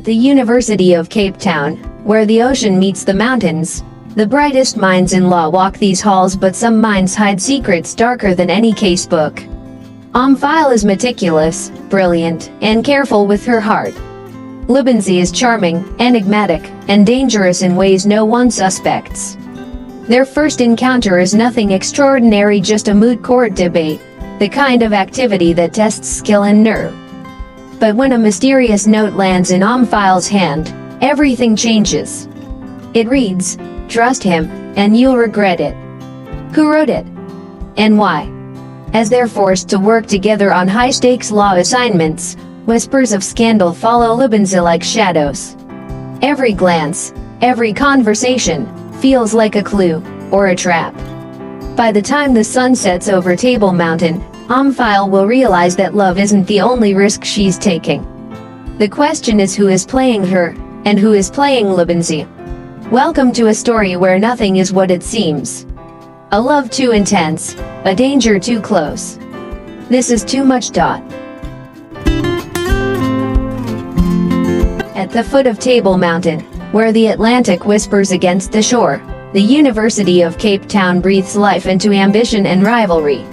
the University of Cape Town, where the ocean meets the mountains, the brightest minds in law walk these halls, but some minds hide secrets darker than any casebook. Omphile is meticulous, brilliant, and careful with her heart. Libensy is charming, enigmatic, and dangerous in ways no one suspects. Their first encounter is nothing extraordinary, just a moot court debate, the kind of activity that tests skill and nerve. But when a mysterious note lands in Omphile's hand, everything changes. It reads, "Trust him, and you'll regret it." Who wrote it? And why? As they're forced to work together on high-stakes law assignments, whispers of scandal follow Libensy like shadows. Every glance, every conversation, feels like a clue, or a trap. By the time the sun sets over Table Mountain, Omphile will realize that love isn't the only risk she's taking. The question is, who is playing her, and who is playing Libensy? Welcome to a story where nothing is what it seems. A love too intense, a danger too close. This is Too Much. At the foot of Table Mountain, where the Atlantic whispers against the shore, the University of Cape Town breathes life into ambition and rivalry.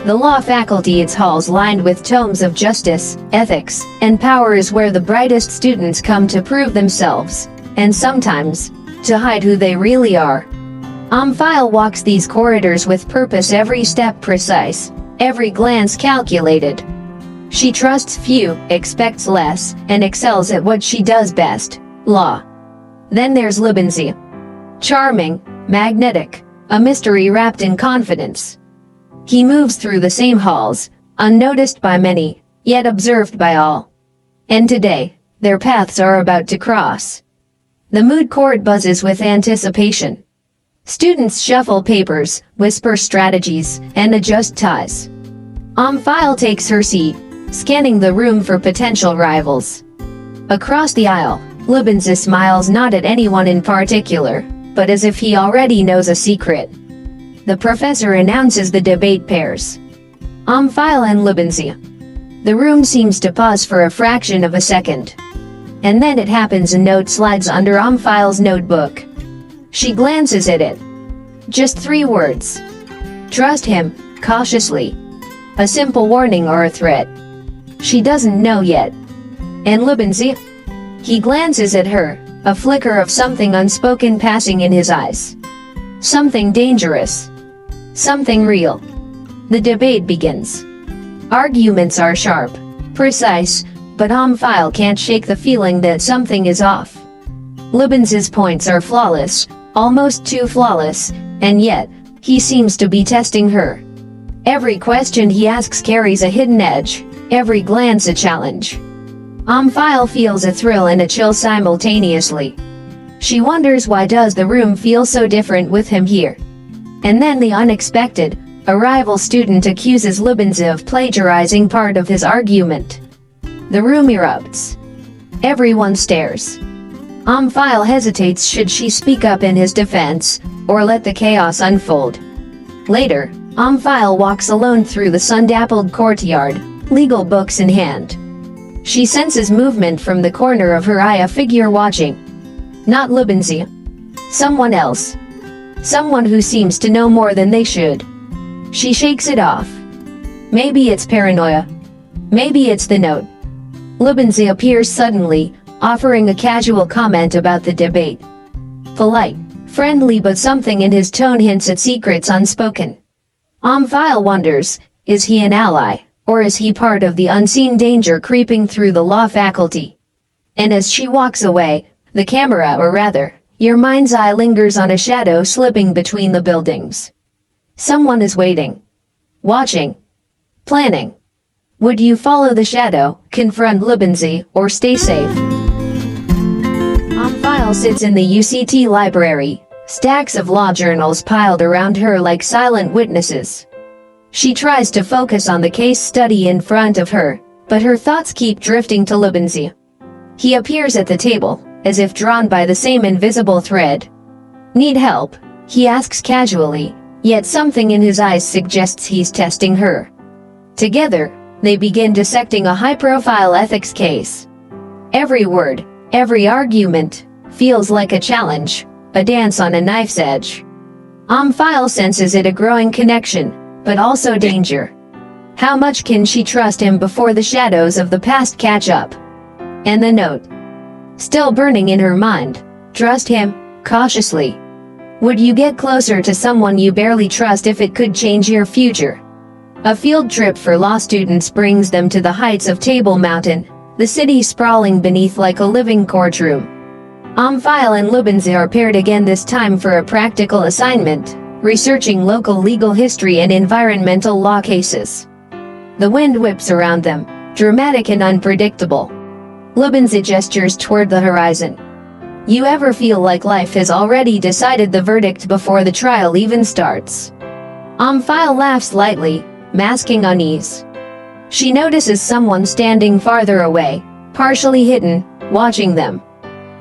The law faculty, its halls lined with tomes of justice, ethics, and power, is where the brightest students come to prove themselves, and sometimes, to hide who they really are. Omphile walks these corridors with purpose, every step precise, every glance calculated. She trusts few, expects less, and excels at what she does best, law. Then there's Libensy. Charming, magnetic, a mystery wrapped in confidence. He moves through the same halls, unnoticed by many, yet observed by all. And today, their paths are about to cross. The moot court buzzes with anticipation. Students shuffle papers, whisper strategies, and adjust ties. Omphile takes her seat, scanning the room for potential rivals. Across the aisle, Libensy smiles, not at anyone in particular, but as if he already knows a secret. The professor announces the debate pairs. Omphile and Libensy. The room seems to pause for a fraction of a second. And then it happens, a note slides under Omphile's notebook. She glances at it. Just 3 words. Trust him, cautiously. A simple warning or a threat. She doesn't know yet. And Libensy? He glances at her, a flicker of something unspoken passing in his eyes. Something dangerous. Something real. The debate begins. Arguments are sharp, precise, but Omphile can't shake the feeling that something is off. Libensy's points are flawless, almost too flawless, and yet, he seems to be testing her. Every question he asks carries a hidden edge, every glance a challenge. Omphile feels a thrill and a chill simultaneously. She wonders, why does the room feel so different with him here? And then the unexpected, a rival student accuses Libensy of plagiarizing part of his argument. The room erupts. Everyone stares. Omphile hesitates, should she speak up in his defense, or let the chaos unfold? Later, Omphile walks alone through the sun-dappled courtyard, legal books in hand. She senses movement from the corner of her eye, a figure watching. Not Libensy. Someone else. Someone who seems to know more than they should. She shakes it off. Maybe it's paranoia. Maybe it's the note. Libensy appears suddenly, offering a casual comment about the debate. Polite, friendly, but something in his tone hints at secrets unspoken. Omphile wonders, is he an ally, or is he part of the unseen danger creeping through the law faculty? And as she walks away, the camera, or rather, your mind's eye, lingers on a shadow slipping between the buildings. Someone is waiting. Watching. Planning. Would you follow the shadow, confront Libensy, or stay safe? Omphile sits in the UCT library, stacks of law journals piled around her like silent witnesses. She tries to focus on the case study in front of her, but her thoughts keep drifting to Libensy. He appears at the table, as if drawn by the same invisible thread. Need help? He asks casually, yet something in his eyes suggests he's testing her. Together, they begin dissecting a high-profile ethics case. Every word, Every argument feels like a challenge, a dance on a knife's edge. Omphile senses it a growing connection, but also danger. How much can she trust him before the shadows of the past catch up? And the note, still burning in her mind, trust him, cautiously. Would you get closer to someone you barely trust if it could change your future? A field trip for law students brings them to the heights of Table Mountain, the city sprawling beneath like a living courtroom. Omphile and Lubinze are paired again, this time for a practical assignment, researching local legal history and environmental law cases. The wind whips around them, dramatic and unpredictable. Lubinze gestures toward the horizon. You ever feel like life has already decided the verdict before the trial even starts? Omphile laughs lightly, masking unease. She notices someone standing farther away, partially hidden, watching them.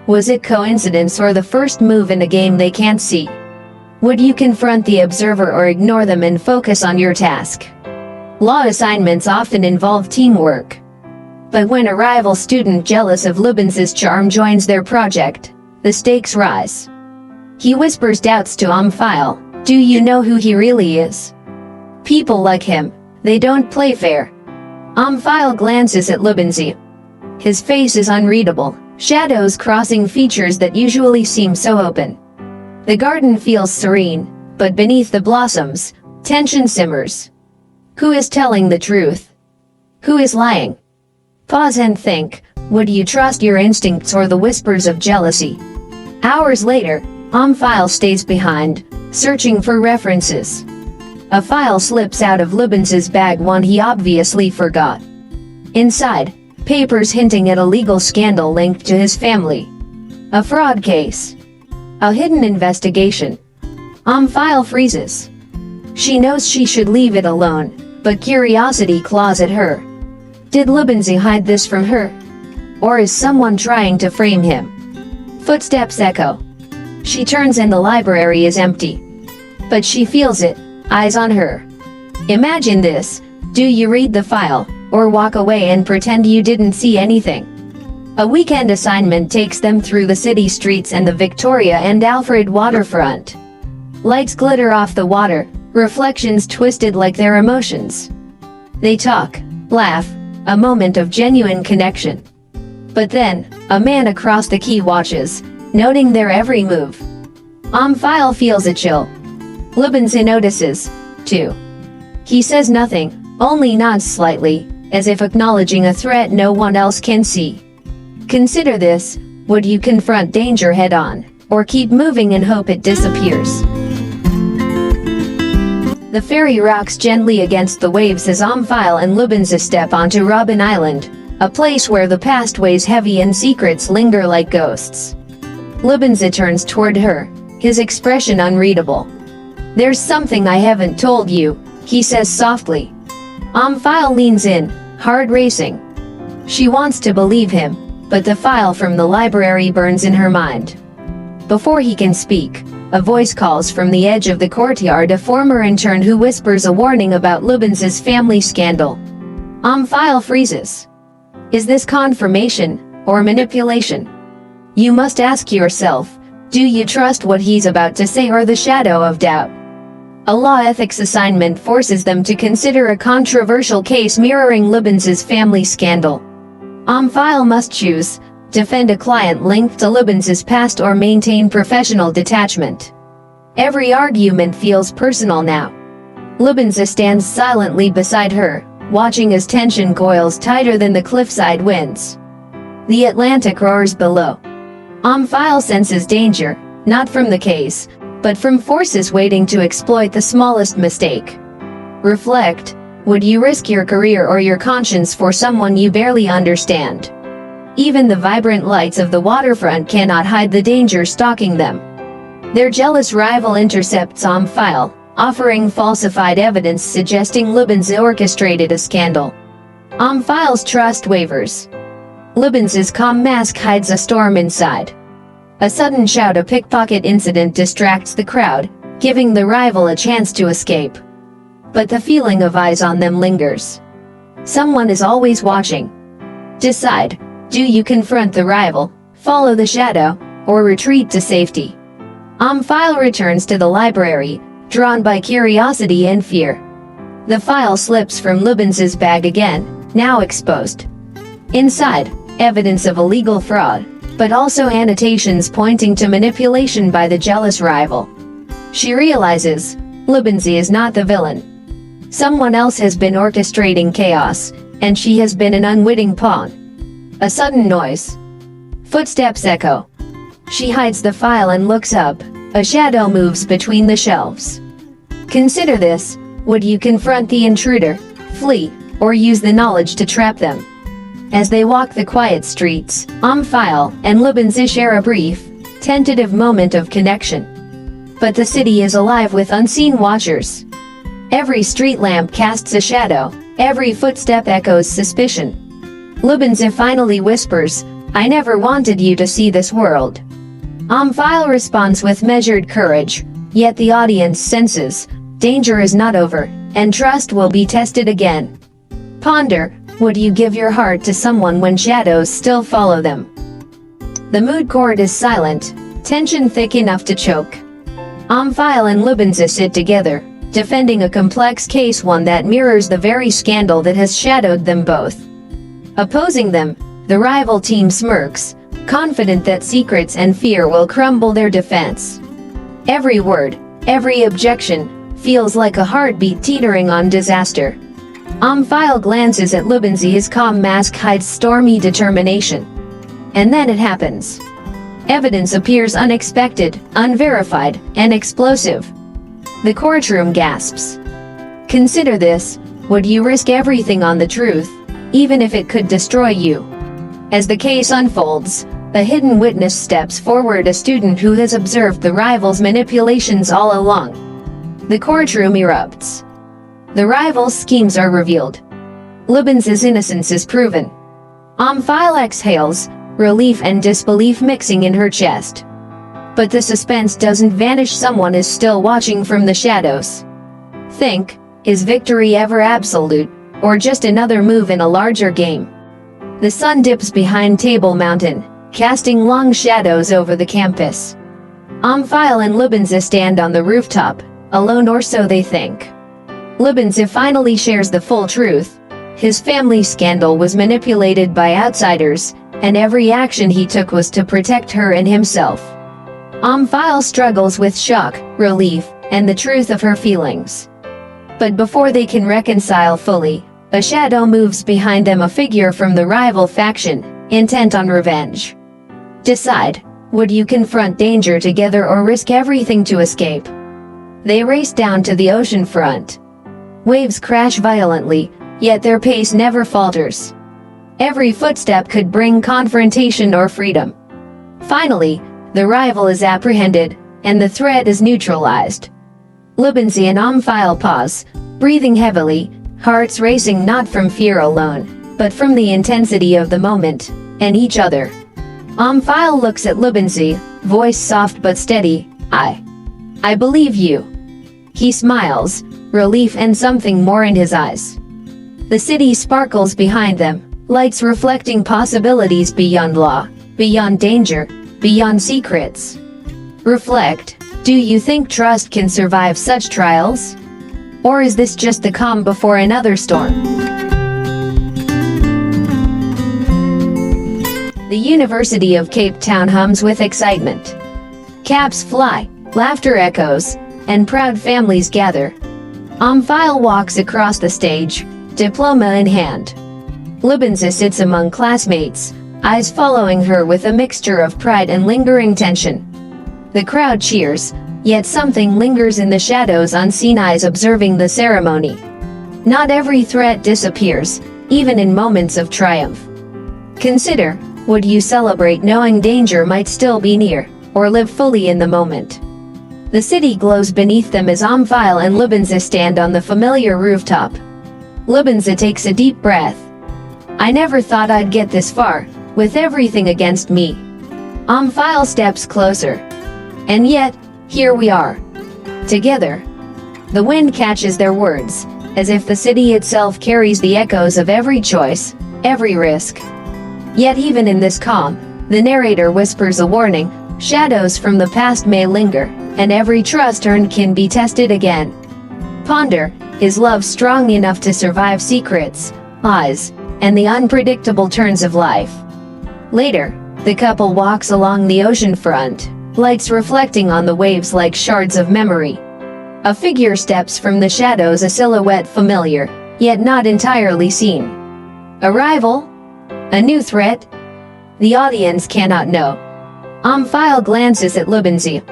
Was it coincidence or the first move in a game they can't see? Would you confront the observer or ignore them and focus on your task? Law assignments often involve teamwork. But when a rival student jealous of Lubinze's charm joins their project, the stakes rise. He whispers doubts to Omphile. Do you know who he really is? People like him, they don't play fair. Omphile glances at Lubinze. His face is unreadable, shadows crossing features that usually seem so open. The garden feels serene, but beneath the blossoms, tension simmers. Who is telling the truth? Who is lying? Pause and think, would you trust your instincts or the whispers of jealousy? Hours later, Omphile stays behind, searching for references. A file slips out of Lubinze's bag, one he obviously forgot. Inside, papers hinting at a legal scandal linked to his family. A fraud case. A hidden investigation. Omphile freezes. She knows she should leave it alone, but curiosity claws at her. Did Lubinze hide this from her? Or is someone trying to frame him? Footsteps echo. She turns and the library is empty. But she feels it, eyes on her. Imagine this, do you read the file, or walk away and pretend you didn't see anything? A weekend assignment takes them through the city streets and the Victoria and Alfred waterfront. Lights glitter off the water, reflections twisted like their emotions. They talk, laugh, a moment of genuine connection. But then, a man across the quay watches, noting their every move. Omphile feels a chill. Lubinze notices, too. He says nothing, only nods slightly, as if acknowledging a threat no one else can see. Consider this, would you confront danger head-on, or keep moving and hope it disappears? The ferry rocks gently against the waves as Omphile and Lubinze step onto Robin Island, a place where the past weighs heavy and secrets linger like ghosts. Lubinze turns toward her, his expression unreadable. There's something I haven't told you, he says softly. Omphile leans in, heart racing. She wants to believe him, but the file from the library burns in her mind. Before he can speak, a voice calls from the edge of the courtyard, a former intern who whispers a warning about Lubinze's family scandal. Omphile freezes. Is this confirmation, or manipulation? You must ask yourself, do you trust what he's about to say or the shadow of doubt? A law ethics assignment forces them to consider a controversial case mirroring Lubinze's family scandal. Omphile must choose, defend a client linked to Lubinze's past or maintain professional detachment. Every argument feels personal now. Lubinze stands silently beside her, watching as tension coils tighter than the cliffside winds. The Atlantic roars below. Omphile senses danger, not from the case, but from forces waiting to exploit the smallest mistake. Reflect, would you risk your career or your conscience for someone you barely understand? Even the vibrant lights of the waterfront cannot hide the danger stalking them. Their jealous rival intercepts Omphile, offering falsified evidence suggesting Lubinze orchestrated a scandal. Omphile's trust wavers. Lubinze's calm mask hides a storm inside. A sudden shout, a pickpocket incident distracts the crowd, giving the rival a chance to escape. But the feeling of eyes on them lingers. Someone is always watching. Decide, do you confront the rival, follow the shadow, or retreat to safety. Omphile returns to the library, drawn by curiosity and fear. The file slips from Lubens's bag again, now exposed. Inside, evidence of illegal fraud, but also annotations pointing to manipulation by the jealous rival. She realizes, Lubens is not the villain. Someone else has been orchestrating chaos, and she has been an unwitting pawn. A sudden noise. Footsteps echo. She hides the file and looks up. A shadow moves between the shelves. Consider this: would you confront the intruder, flee, or use the knowledge to trap them? As they walk the quiet streets, Omphile and Lubens share a brief, tentative moment of connection. But the city is alive with unseen watchers. Every street lamp casts a shadow, every footstep echoes suspicion. Lubens finally whispers, "I never wanted you to see this world." Omphile responds with measured courage, yet the audience senses, danger is not over, and trust will be tested again. Ponder, would you give your heart to someone when shadows still follow them? The mood court is silent, tension thick enough to choke. Omphile and Lubens sit together, defending a complex case, one that mirrors the very scandal that has shadowed them both. Opposing them, the rival team smirks, confident that secrets and fear will crumble their defense. Every word, every objection, feels like a heartbeat teetering on disaster. Omphile glances at Lubens, his calm mask hides stormy determination. And then it happens. Evidence appears unexpected, unverified, and explosive. The courtroom gasps. Consider this: would you risk everything on the truth, even if it could destroy you? As the case unfolds, a hidden witness steps forward, a student who has observed the rival's manipulations all along. The courtroom erupts. The rival's schemes are revealed. Lubens's innocence is proven. Omphile exhales, relief and disbelief mixing in her chest. But the suspense doesn't vanish. Someone is still watching from the shadows. Think, is victory ever absolute, or just another move in a larger game? The sun dips behind Table Mountain, casting long shadows over the campus. Omphile and Lubens stand on the rooftop, alone, or so they think. Lubens finally shares the full truth. His family scandal was manipulated by outsiders, and every action he took was to protect her and himself. Omphile struggles with shock, relief, and the truth of her feelings. But before they can reconcile fully, a shadow moves behind them, a figure from the rival faction, intent on revenge. Decide, would you confront danger together or risk everything to escape? They race down to the ocean front. Waves crash violently, yet their pace never falters. Every footstep could bring confrontation or freedom. Finally, the rival is apprehended, and the threat is neutralized. Lubens and Omphile pause, breathing heavily, hearts racing not from fear alone, but from the intensity of the moment, and each other. Omphile looks at Lubens, voice soft but steady, I believe you." He smiles, relief and something more in his eyes. The city sparkles behind them, lights reflecting possibilities beyond law, beyond danger, beyond secrets. Reflect, do you think trust can survive such trials? Or is this just the calm before another storm? The University of Cape Town hums with excitement. Caps fly, laughter echoes, and proud families gather. Omphile walks across the stage, diploma in hand. Lubens sits among classmates, eyes following her with a mixture of pride and lingering tension. The crowd cheers, yet something lingers in the shadows, unseen eyes observing the ceremony. Not every threat disappears, even in moments of triumph. Consider, would you celebrate knowing danger might still be near, or live fully in the moment? The city glows beneath them as Omphile and Lubens stand on the familiar rooftop. Lubens takes a deep breath. "I never thought I'd get this far, with everything against me." Omphile steps closer. And yet, here we are. Together. The wind catches their words, as if the city itself carries the echoes of every choice, every risk. Yet even in this calm, The narrator whispers a warning: shadows from the past may linger, and every trust earned can be tested again. Ponder: is love strong enough to survive secrets, lies, and the unpredictable turns of life? Later, the couple walks along the ocean front, lights reflecting on the waves like shards of memory. A figure steps from the shadows, a silhouette familiar, yet not entirely seen. A rival? A new threat? The audience cannot know. Omphile glances at Lubenzi.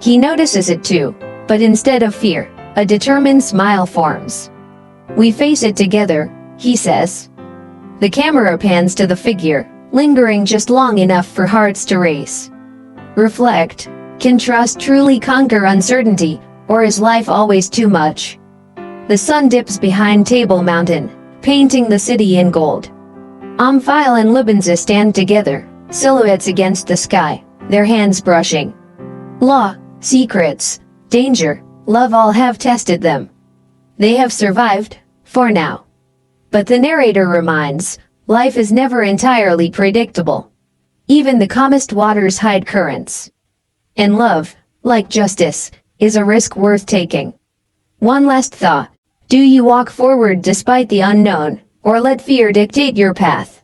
He notices it too, but instead of fear, a determined smile forms. "We face it together," he says. The camera pans to the figure, lingering just long enough for hearts to race. Reflect: can trust truly conquer uncertainty, or is life always too much? The sun dips behind Table Mountain, painting the city in gold. Omphile and Lubenza stand together, silhouettes against the sky, their hands brushing. Law, secrets, danger, love all have tested them. They have survived, for now. But the narrator reminds, life is never entirely predictable. Even the calmest waters hide currents. And love, like justice, is a risk worth taking. One last thought: do you walk forward despite the unknown, or let fear dictate your path?